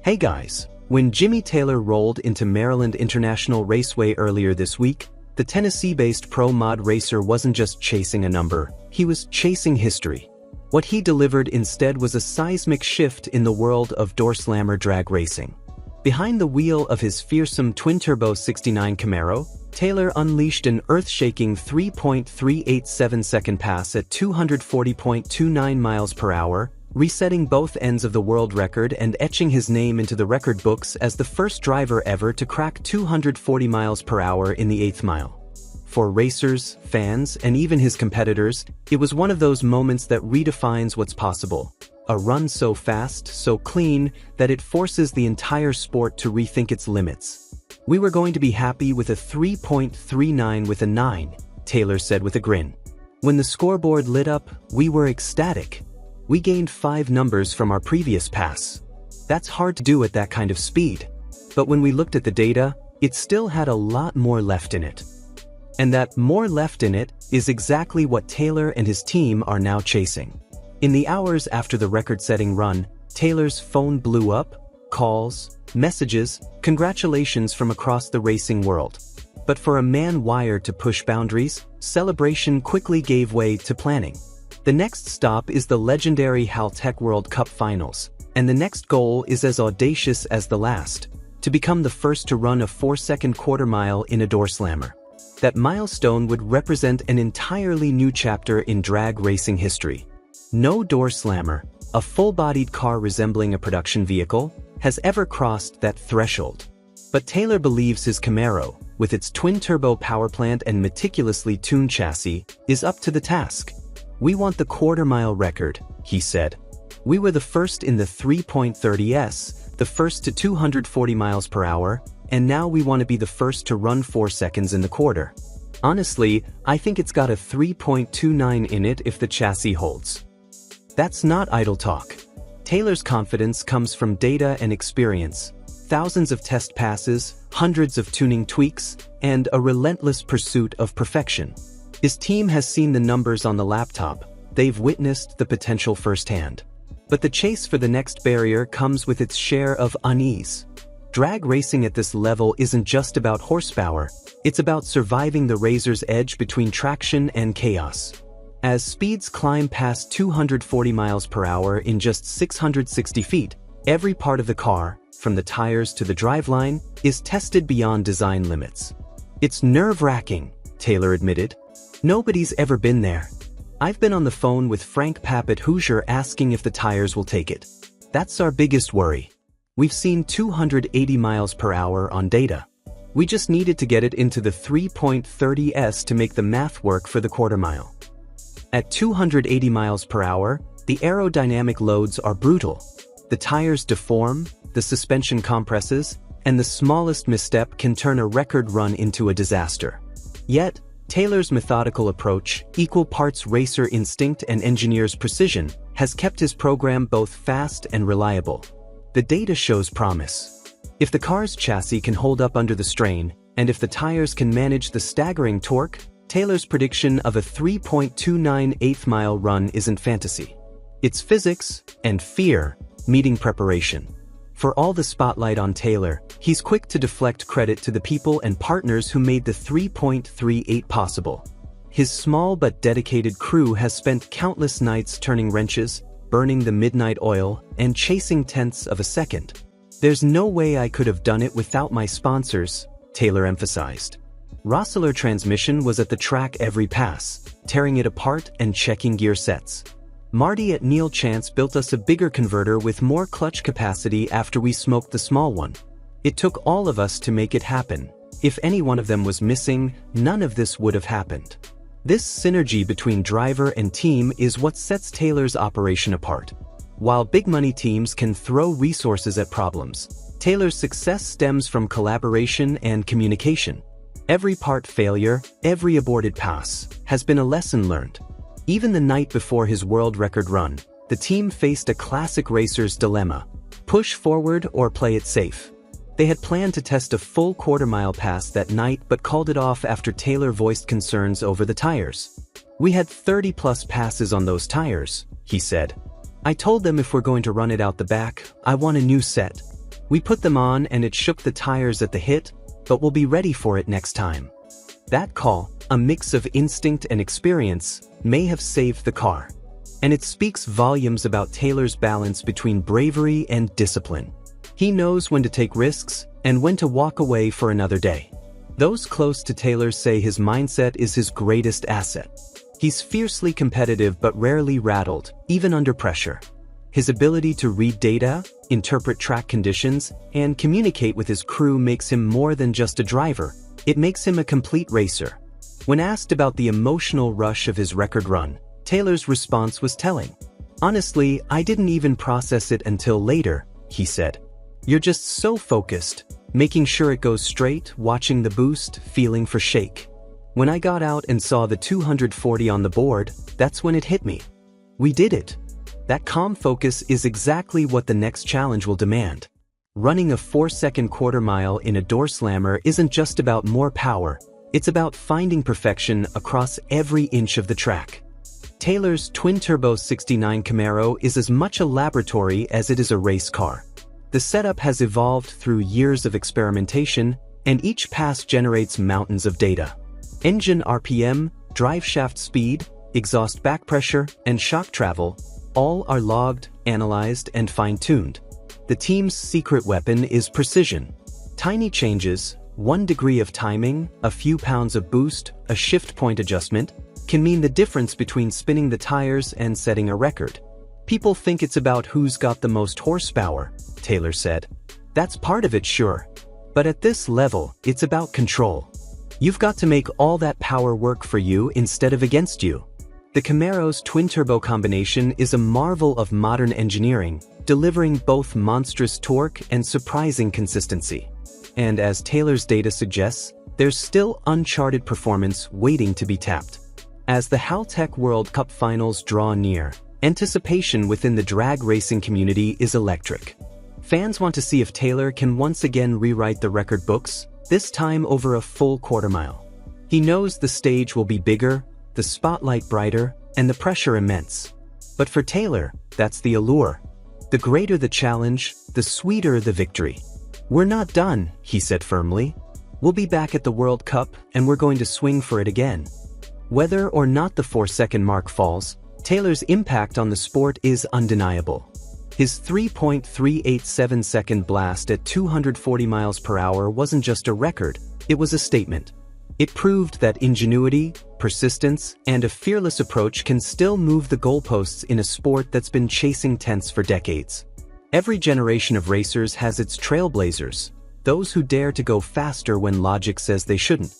Hey guys, when Jimmy Taylor rolled into Maryland International Raceway earlier this week, the Tennessee-based pro mod racer wasn't just chasing a number, he was chasing history. What he delivered instead was a seismic shift in the world of door slammer drag racing. Behind the wheel of his fearsome twin-turbo 69 Camaro, Taylor unleashed an earth-shaking 3.38-second pass at 240.29 miles per hour, resetting both ends of the world record and etching his name into the record books as the first driver ever to crack 240 miles per hour in the 8th mile. For racers, fans, and even his competitors, it was one of those moments that redefines what's possible. A run so fast, so clean, that it forces the entire sport to rethink its limits. "We were going to be happy with a 3.39 with a 9, Taylor said with a grin. "When the scoreboard lit up, we were ecstatic. We gained 5 numbers from our previous pass. That's hard to do at that kind of speed. But when we looked at the data, it still had a lot more left in it." And that more left in it is exactly what Taylor and his team are now chasing. In the hours after the record-setting run, Taylor's phone blew up, calls, messages, congratulations from across the racing world. But for a man wired to push boundaries, celebration quickly gave way to planning. The next stop is the legendary Haltech World Cup Finals, and the next goal is as audacious as the last, to become the first to run a 4-second quarter mile in a door slammer. That milestone would represent an entirely new chapter in drag racing history. No door slammer, a full-bodied car resembling a production vehicle, has ever crossed that threshold. But Taylor believes his Camaro, with its twin-turbo powerplant and meticulously tuned chassis, is up to the task. "We want the quarter-mile record," he said. "We were the first in the 3.30s, the first to 240 miles per hour, and now we want to be the first to run 4 seconds in the quarter. Honestly, I think it's got a 3.29 in it if the chassis holds." That's not idle talk. Taylor's confidence comes from data and experience, thousands of test passes, hundreds of tuning tweaks, and a relentless pursuit of perfection. His team has seen the numbers on the laptop, they've witnessed the potential firsthand. But the chase for the next barrier comes with its share of unease. Drag racing at this level isn't just about horsepower, it's about surviving the razor's edge between traction and chaos. As speeds climb past 240 miles per hour in just 660 feet, every part of the car, from the tires to the driveline, is tested beyond design limits. "It's nerve-wracking," Taylor admitted. "Nobody's ever been there. I've been on the phone with Frank Papp at Hoosier asking if the tires will take it. That's our biggest worry. We've seen 280 miles per hour on data. We just needed to get it into the 3.30s to make the math work for the quarter mile." At 280 miles per hour, the aerodynamic loads are brutal. The tires deform, the suspension compresses, and the smallest misstep can turn a record run into a disaster. Yet, Taylor's methodical approach, equal parts racer instinct and engineer's precision, has kept his program both fast and reliable. The data shows promise. If the car's chassis can hold up under the strain, and if the tires can manage the staggering torque, Taylor's prediction of a 3.29 8th-mile run isn't fantasy. It's physics and fear meeting preparation. For all the spotlight on Taylor, he's quick to deflect credit to the people and partners who made the 3.38 possible. His small but dedicated crew has spent countless nights turning wrenches, burning the midnight oil, and chasing tenths of a second. "There's no way I could have done it without my sponsors," Taylor emphasized. Rossler Transmission was at the track every pass, tearing it apart and checking gear sets. "Marty at Neil Chance built us a bigger converter with more clutch capacity after we smoked the small one. It took all of us to make it happen. If any one of them was missing, none of this would have happened." This synergy between driver and team is what sets Taylor's operation apart. While big money teams can throw resources at problems, Taylor's success stems from collaboration and communication. Every part failure, every aborted pass, has been a lesson learned. Even the night before his world record run, the team faced a classic racer's dilemma: push forward or play it safe. They had planned to test a full quarter-mile pass that night but called it off after Taylor voiced concerns over the tires. "We had 30-plus passes on those tires," he said. "I told them if we're going to run it out the back, I want a new set. "We put them on and it shook the tires at the hit, but we'll be ready for it next time." That call, a mix of instinct and experience, may have saved the car. And it speaks volumes about Taylor's balance between bravery and discipline. He knows when to take risks and when to walk away for another day. Those close to Taylor say his mindset is his greatest asset. He's fiercely competitive but rarely rattled, even under pressure. His ability to read data, interpret track conditions, and communicate with his crew makes him more than just a driver. It makes him a complete racer. When asked about the emotional rush of his record run, Taylor's response was telling. "Honestly, I didn't even process it until later," he said. "You're just so focused, making sure it goes straight, watching the boost, feeling for shake. When I got out and saw the 240 on the board, that's when it hit me. We did it." That calm focus is exactly what the next challenge will demand. Running a 4-second quarter mile in a door slammer isn't just about more power, it's about finding perfection across every inch of the track. Taylor's twin-turbo 69 Camaro is as much a laboratory as it is a race car. The setup has evolved through years of experimentation, and each pass generates mountains of data. Engine RPM, drive shaft speed, exhaust back pressure, and shock travel all are logged, analyzed, and fine-tuned. The team's secret weapon is precision. Tiny changes, 1 degree of timing, a few pounds of boost, a shift point adjustment, can mean the difference between spinning the tires and setting a record. "People think it's about who's got the most horsepower," Taylor said. "That's part of it, sure. But at this level, it's about control. You've got to make all that power work for you instead of against you." The Camaro's twin-turbo combination is a marvel of modern engineering, delivering both monstrous torque and surprising consistency. And as Taylor's data suggests, there's still uncharted performance waiting to be tapped. As the Haltech World Cup Finals draw near, anticipation within the drag racing community is electric. Fans want to see if Taylor can once again rewrite the record books, this time over a full quarter mile. He knows the stage will be bigger, the spotlight brighter, and the pressure immense. But for Taylor, that's the allure. The greater the challenge, the sweeter the victory. "We're not done," he said firmly. "We'll be back at the World Cup, and we're going to swing for it again." Whether or not the 4-second mark falls, Taylor's impact on the sport is undeniable. His 3.38-Second blast at 240 miles per hour wasn't just a record, it was a statement. It proved that ingenuity, persistence, and a fearless approach can still move the goalposts in a sport that's been chasing tenths for decades. Every generation of racers has its trailblazers, those who dare to go faster when logic says they shouldn't.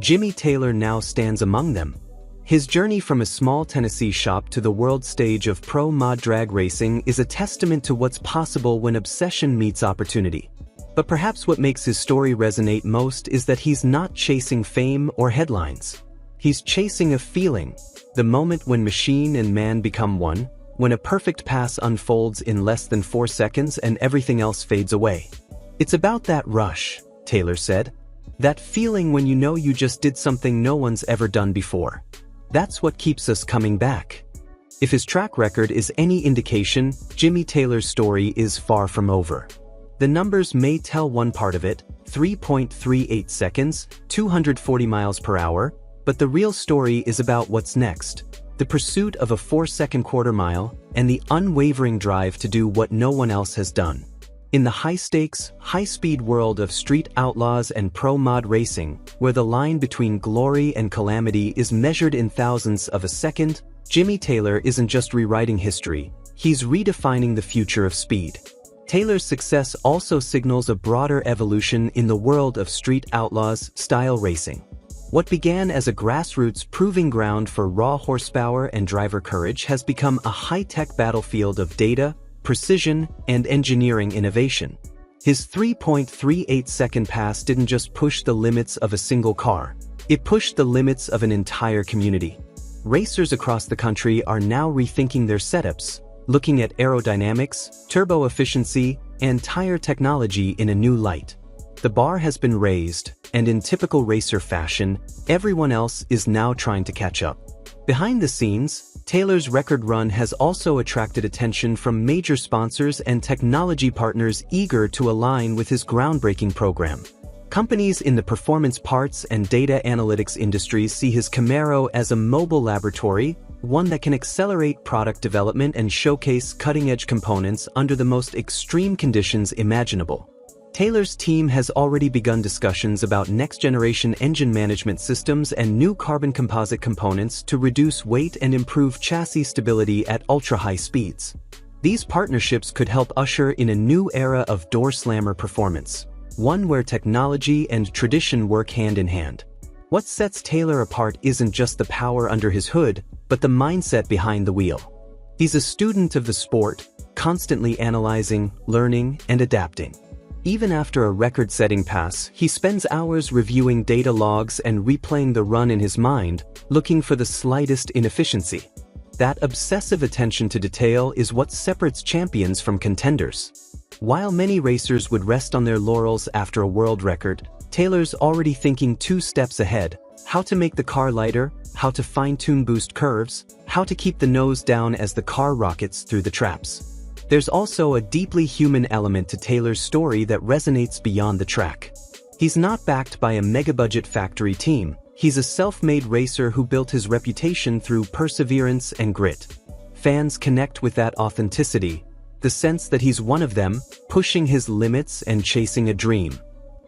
Jimmy Taylor now stands among them. His journey from a small Tennessee shop to the world stage of pro-mod drag racing is a testament to what's possible when obsession meets opportunity. But perhaps what makes his story resonate most is that he's not chasing fame or headlines. He's chasing a feeling, the moment when machine and man become one, when a perfect pass unfolds in less than 4 seconds and everything else fades away. "It's about that rush," Taylor said. "That feeling when you know you just did something no one's ever done before. That's what keeps us coming back." If his track record is any indication, Jimmy Taylor's story is far from over. The numbers may tell one part of it, 3.38 seconds, 240 miles per hour, but the real story is about what's next. The pursuit of a 4-second quarter mile, and the unwavering drive to do what no one else has done. In the high-stakes, high-speed world of Street Outlaws and pro-mod racing, where the line between glory and calamity is measured in thousandths of a second, Jimmy Taylor isn't just rewriting history, he's redefining the future of speed. Taylor's success also signals a broader evolution in the world of Street Outlaws style racing. What began as a grassroots proving ground for raw horsepower and driver courage has become a high-tech battlefield of data, precision, and engineering innovation. His 3.38-second pass didn't just push the limits of a single car, it pushed the limits of an entire community. Racers across the country are now rethinking their setups, looking at aerodynamics, turbo efficiency, and tire technology in a new light. The bar has been raised, and in typical racer fashion, everyone else is now trying to catch up. Behind the scenes, Taylor's record run has also attracted attention from major sponsors and technology partners eager to align with his groundbreaking program. Companies in the performance parts and data analytics industries see his Camaro as a mobile laboratory, one that can accelerate product development and showcase cutting-edge components under the most extreme conditions imaginable. Taylor's team has already begun discussions about next-generation engine management systems and new carbon composite components to reduce weight and improve chassis stability at ultra-high speeds. These partnerships could help usher in a new era of door slammer performance, one where technology and tradition work hand in hand. What sets Taylor apart isn't just the power under his hood, but the mindset behind the wheel. He's a student of the sport, constantly analyzing, learning, and adapting. Even after a record-setting pass, he spends hours reviewing data logs and replaying the run in his mind, looking for the slightest inefficiency. That obsessive attention to detail is what separates champions from contenders. While many racers would rest on their laurels after a world record, Taylor's already thinking 2 steps ahead: how to make the car lighter, how to fine-tune boost curves, how to keep the nose down as the car rockets through the traps. There's also a deeply human element to Taylor's story that resonates beyond the track. He's not backed by a mega-budget factory team. He's a self-made racer who built his reputation through perseverance and grit. Fans connect with that authenticity, the sense that he's one of them, pushing his limits and chasing a dream.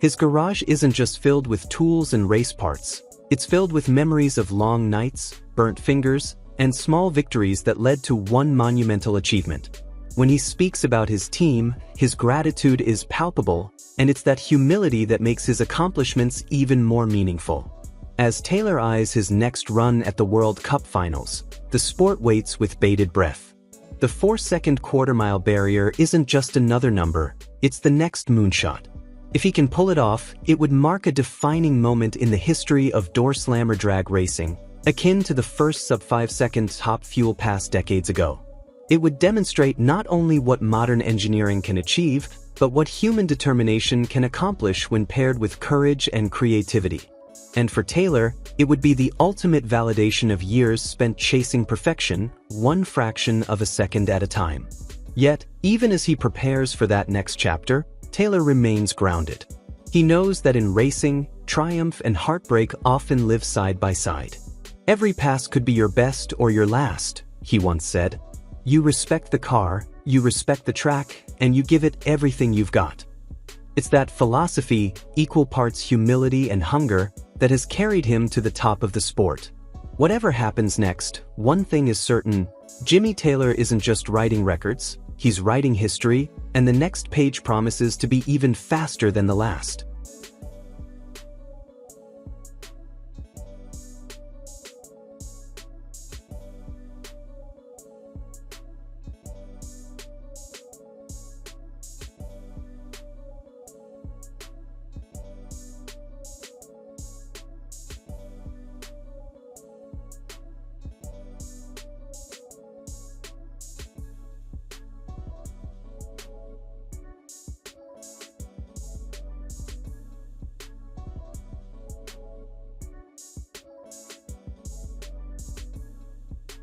His garage isn't just filled with tools and race parts. It's filled with memories of long nights, burnt fingers, and small victories that led to one monumental achievement. When he speaks about his team, his gratitude is palpable, and it's that humility that makes his accomplishments even more meaningful. As Taylor eyes his next run at the World Cup Finals, the sport waits with bated breath. The 4-second quarter-mile barrier isn't just another number, it's the next moonshot. If he can pull it off, it would mark a defining moment in the history of door slammer drag racing, akin to the first sub-5-second top fuel pass decades ago. It would demonstrate not only what modern engineering can achieve, but what human determination can accomplish when paired with courage and creativity. And for Taylor, it would be the ultimate validation of years spent chasing perfection, one fraction of a second at a time. Yet, even as he prepares for that next chapter, Taylor remains grounded. He knows that in racing, triumph and heartbreak often live side by side. "Every pass could be your best or your last," he once said. "You respect the car, you respect the track, and you give it everything you've got." It's that philosophy, equal parts humility and hunger, that has carried him to the top of the sport. Whatever happens next, one thing is certain: Jimmy Taylor isn't just writing records, he's writing history, and the next page promises to be even faster than the last.